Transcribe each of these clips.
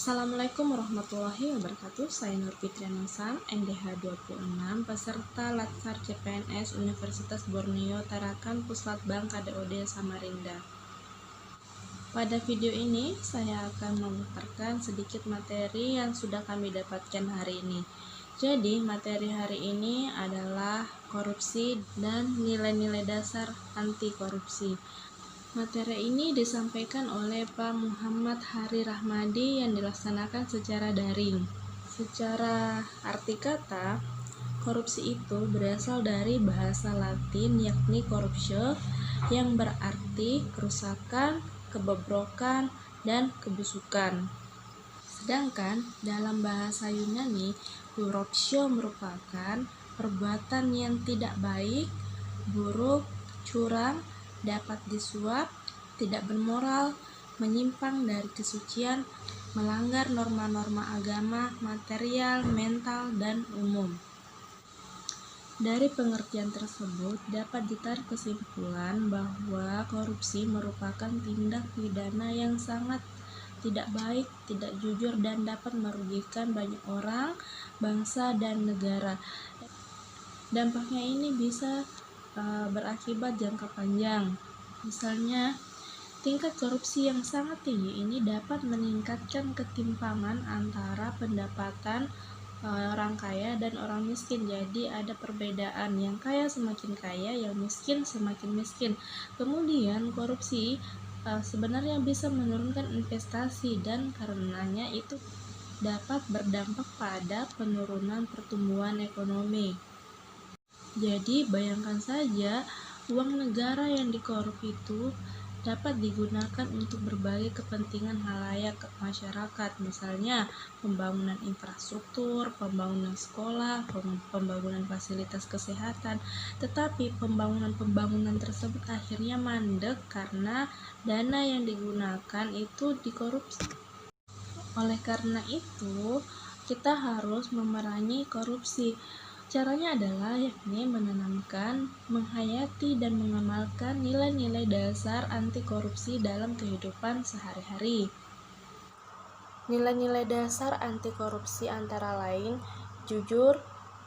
Assalamualaikum warahmatullahi wabarakatuh. Saya Nur Fitriana Sang, NDH 26, peserta Latsar CPNS Universitas Borneo Tarakan Puslatbang KDOD Samarinda. Pada video ini, saya akan memaparkan sedikit materi yang sudah kami dapatkan hari ini. Jadi, materi hari ini adalah korupsi dan nilai-nilai dasar anti korupsi. Materi ini disampaikan oleh Pak Muhammad Hari Rahmadi yang dilaksanakan secara daring. Secara arti kata, korupsi itu berasal dari bahasa Latin yakni corruptio yang berarti kerusakan, kebobrokan, dan kebusukan. Sedangkan dalam bahasa Yunani, corruptio merupakan perbuatan yang tidak baik, buruk, curang, dapat disuap, tidak bermoral, menyimpang dari kesucian, melanggar norma-norma agama, material, mental, dan umum. Dari pengertian tersebut dapat ditarik kesimpulan bahwa korupsi merupakan tindak pidana yang sangat tidak baik, tidak jujur, dan dapat merugikan banyak orang, bangsa, dan negara. Dampaknya ini bisa berakibat jangka panjang. Misalnya, tingkat korupsi yang sangat tinggi ini dapat meningkatkan ketimpangan antara pendapatan orang kaya dan orang miskin. Jadi ada perbedaan, yang kaya semakin kaya, yang miskin semakin miskin. Kemudian korupsi sebenarnya bisa menurunkan investasi dan karenanya itu dapat berdampak pada penurunan pertumbuhan ekonomi. Jadi bayangkan saja, uang negara yang dikorup itu dapat digunakan untuk berbagai kepentingan halayak masyarakat, misalnya pembangunan infrastruktur, pembangunan sekolah, pembangunan fasilitas kesehatan. Tetapi pembangunan tersebut akhirnya mandek karena dana yang digunakan itu dikorupsi. Oleh karena itu, kita harus memerangi korupsi. Caranya adalah yakni menanamkan, menghayati, dan mengamalkan nilai-nilai dasar anti korupsi dalam kehidupan sehari-hari. Nilai-nilai dasar anti korupsi antara lain jujur,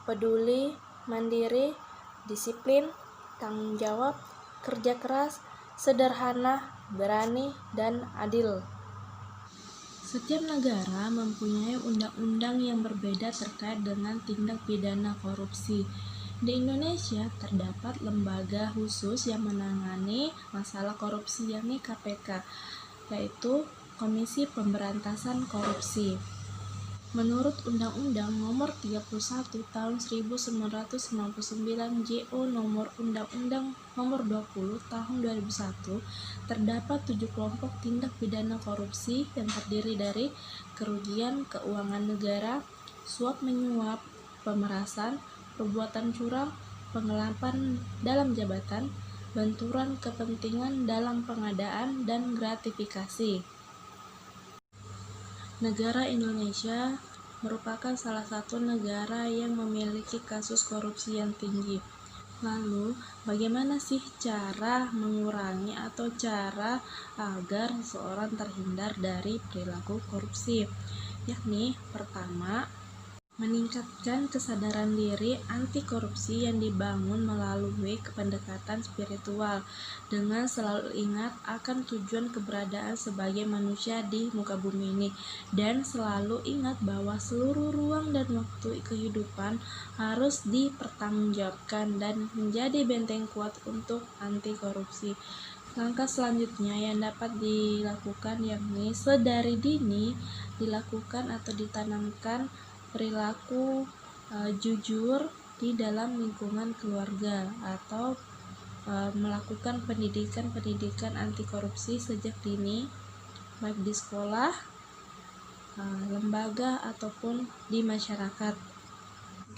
peduli, mandiri, disiplin, tanggung jawab, kerja keras, sederhana, berani, dan adil. Setiap negara mempunyai undang-undang yang berbeda terkait dengan tindak pidana korupsi. Di Indonesia terdapat lembaga khusus yang menangani masalah korupsi yakni KPK, yaitu Komisi Pemberantasan Korupsi. Menurut Undang-Undang Nomor 31 Tahun 1999 JO Nomor Undang-Undang Nomor 20 Tahun 2001, terdapat 7 kelompok tindak pidana korupsi yang terdiri dari kerugian keuangan negara, suap menyuap, pemerasan, perbuatan curang, penggelapan dalam jabatan, benturan kepentingan dalam pengadaan, dan gratifikasi. Negara Indonesia merupakan salah satu negara yang memiliki kasus korupsi yang tinggi. Lalu, bagaimana sih cara mengurangi atau cara agar seseorang terhindar dari perilaku korupsi? Yakni, pertama, meningkatkan kesadaran diri anti korupsi yang dibangun melalui pendekatan spiritual dengan selalu ingat akan tujuan keberadaan sebagai manusia di muka bumi ini, dan selalu ingat bahwa seluruh ruang dan waktu kehidupan harus dipertanggungjawabkan dan menjadi benteng kuat untuk anti korupsi. Langkah selanjutnya yang dapat dilakukan yakni sedari dini dilakukan atau ditanamkan perilaku jujur di dalam lingkungan keluarga, atau melakukan pendidikan anti korupsi sejak dini, baik di sekolah, lembaga, ataupun di masyarakat.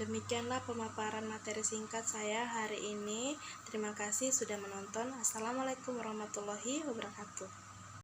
Demikianlah pemaparan materi singkat saya hari ini. Terima kasih sudah menonton. Assalamualaikum warahmatullahi wabarakatuh.